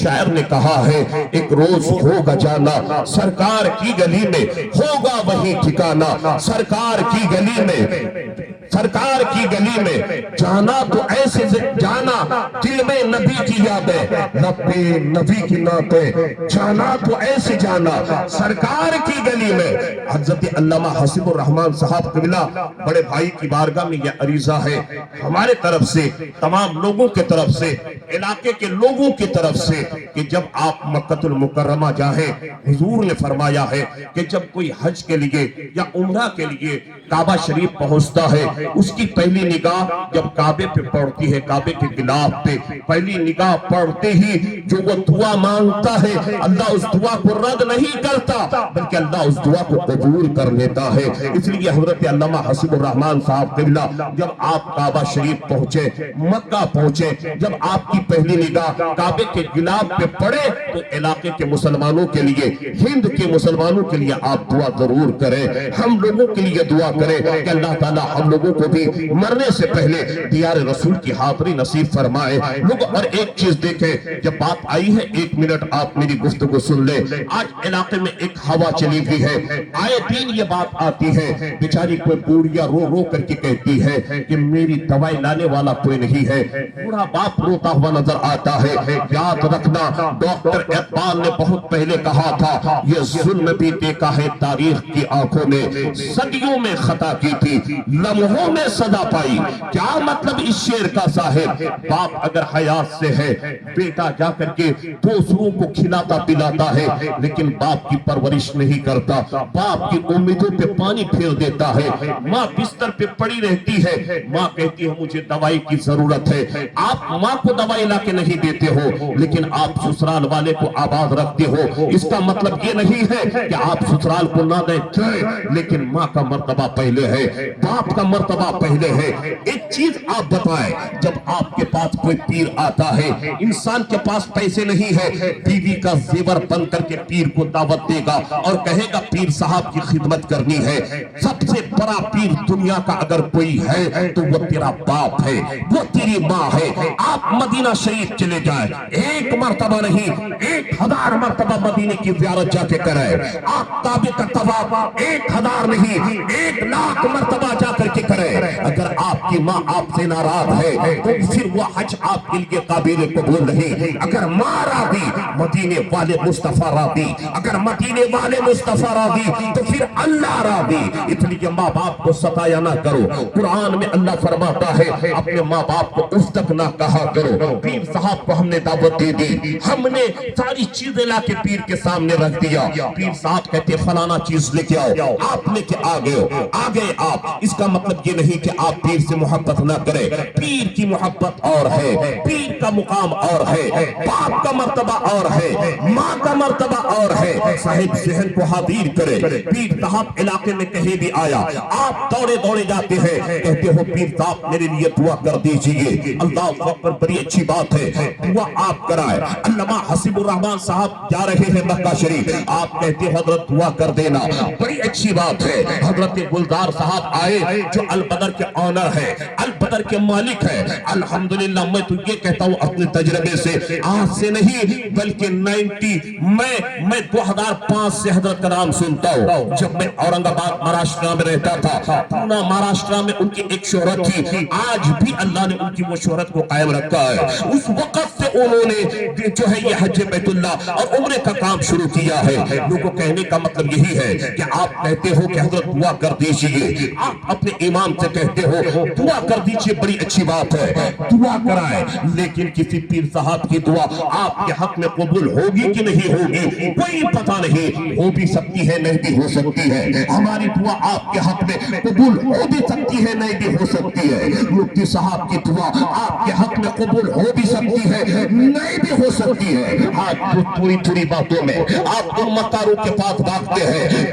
شاعر نے کہا ہے ایک روز ہوگا جانا سرکار کی گلی میں ہوگا وہی ٹھکانا سرکار کی گلی میں جانا تو ایسے جانا دل میں نبی کی یادیں لب پہ نبی کی نعتیں جانا تو ایسے جانا سرکار کی گلی میں۔ حضرت علامہ حسیب الرحمن صاحب قبلہ بڑے بھائی کی بارگاہ میں یہ عریضہ ہے ہمارے طرف سے تمام لوگوں کے طرف سے علاقے کے لوگوں کی طرف سے کہ جب آپ مکہ المکرمہ جائیں حضور نے فرمایا ہے کہ جب کوئی حج کے لیے یا عمرہ کے لیے کعبہ شریف پہنچتا ہے اس کی پہلی نگاہ جب کعبے پہ پڑتی ہے کعبے کے غلاف پہ پہلی نگاہ پڑتے ہی جو وہ دعا مانگتا ہے اللہ اس دعا کو رد نہیں کرتا بلکہ اللہ اس دعا کو قبول کر لیتا ہے۔ اس لیے حضرت علامہ حسیب الرحمن صاحب قبلہ جب آپ کعبہ شریف پہنچے مکہ پہنچے جب آپ کی پہلی نگاہ کعبے کے غلاف پہ پڑے تو علاقے کے مسلمانوں کے لیے ہند کے مسلمانوں کے لیے آپ دعا ضرور کریں ہم لوگوں کے لیے دعا کریں کہ اللہ تعالیٰ ہم لوگوں کو بھی مرنے سے پہلے دیار رسول کی حاضری نصیب فرمائے۔ لوگ اور ایک چیز دیکھیں جب بات آئی ہے 1 منٹ آپ میری گفتگو سن لیں آج علاقے میں ایک ہوا چلی ہوئی ہے آئے دن یہ بات آتی ہے بیچاری کوئی بوڑھیا رو رو کر کے کہتی ہے کہ میری دوائی لانے والا کوئی نہیں ہے بوڑھا باپ روتا ہوا نظر آتا ہے۔ یاد رکھنا ڈاکٹر اقبال نے بہت پہلے کہا تھا یہ ظلم بھی دیکھا ہے تاریخ کی آنکھوں نے صدیوں میں خطا کی تھی لمحوں میں سزا پائی۔ کیا مطلب اس شعر کا صاحب باپ اگر حیات سے ہے بیٹا جا کر کے دوسروں کو کھلاتا پلاتا ہے لیکن باپ کی پرورش نہیں کرتا باپ کی امیدوں پہ پانی پھیر دیتا ہے ماں بستر پہ پڑی رہتی ہے ماں کہتی ہے مجھے دوائی کی ضرورت ہے آپ ماں کو دوائی لا کے نہیں دیتے ہو لیکن آپ سسرال والے کو آباد رکھتے ہو اس کا مطلب یہ نہیں ہے کہ آپ سسرال کو نہ دیں لیکن ماں کا مرتبہ پہلے ہے باپ کا مرتبہ پہلے ہے۔ ایک چیز آپ بتائیں جب آپ کے پاس کوئی پیر آتا ہے انسان کے پاس پیسے نہیں ہے بیوی کا زیور بن کر کے پیر کو دعوت دے گا اور کہے گا پیر صاحب کی خدمت کرنی ہے سب سے بڑا پیر دنیا کا اگر کوئی ہے تو وہ تیرا باپ ہے وہ تیری ماں ہے۔ آپ مدینہ شریف چلے جائیں 1 مرتبہ نہیں 1000 مرتبہ مدینے کی زیارت جا کے کریں آپ کعبے کا طواف 1000 نہیں 1,00,000 مرتبہ جا کر کے کریں اگر آپ کی ماں آپ سے ناراض ہے تو پھر وہ حج آپ کے لیے قابل قبول نہیں۔ اگر ماں راضی مدینے والے مصطفیٰ راضی اگر مدینے والے مصطفیٰ راضی تو پھر اللہ راضی۔ اس لیے ماں باپ کو ستایا نہ کرو قرآن میں اللہ فرماتا ہے اپنے ماں باپ کو اس تک نہ کہا کرو۔ پیر صاحب کو ہم نے دعوت دے دی ہم نے ساری چیزیں لا کے پیر کے سامنے رکھ دیا پیر صاحب کہتے فلانا چیز لے کے آؤ آپ لے کے آ گئے آپ اس کا مطلب یہ نہیں کہ آپ پیر سے محبت نہ کریں پیر کی محبت اور ہے پیر کا مقام اور ہے باپ کا مرتبہ اور ہے ماں کا مرتبہ اور ہے۔ صاحب ذہن کو حاضر کرے پیر صاحب علاقے میں کہیں بھی آیا آپ دوڑے جاتے ہیں کہتے ہو پیر صاحب میرے لیے دعا کر دیجئے اللہ اکبر بڑی اچھی بات ہے دعا آپ کرائے۔ علامہ حسیب الرحمن صاحب جا رہے ہیں مکہ شریف آپ کہتے ہو حضرت دعا کر دینا بڑی اچھی بات ہے۔ حضرت گلزار صاحب آئے جو البدر کے آنر ہے البدر کے مالک ہے الحمدللہ میں تو یہ کہتا ہوں اپنے تجربے سے آج سے نہیں بلکہ 2005 سے حضرت کا نام سنتا ہوں جب میں اورنگ آباد مہاراشٹر میں رہتا تھا پونا مہاراشٹر میں ان کی ایک شہرت تھی آج بھی اللہ نے ان کی وہ شہرت کو قائم رکھا ہے۔ اس وقت سے انہوں نے جو ہے یہ حج بیت اللہ اور عمرے کا کام شروع کیا ہے۔ لوگوں کہنے کا مطلب یہی ہے کہ آپ کہتے ہو کہ حضرت دعا کر دیجئے آپ اپنے امام سے کہتے ہو دعا کر دیجئے بڑی اچھی بات ہے دعا کرائے لیکن کسی پیر صاحب کی دعا آپ کے حق میں قبول ہوگی کہ نہیں ہوگی کوئی پتہ نہیں ہو بھی سکتی ہے نہیں بھی ہو سکتی ہے ہماری دعا آپ کے حق میں قبول ہو بھی سکتی ہے نہیں بھی ہو سکتی ہے مفتی صاحب کی دعا آپ کے حق میں قبول ہو بھی سکتی ہے نہیں بھی ہو سکتی ہے۔ آج تھوڑی باتوں میں آپ ان مکاروں کے پاس بھاگتے ہیں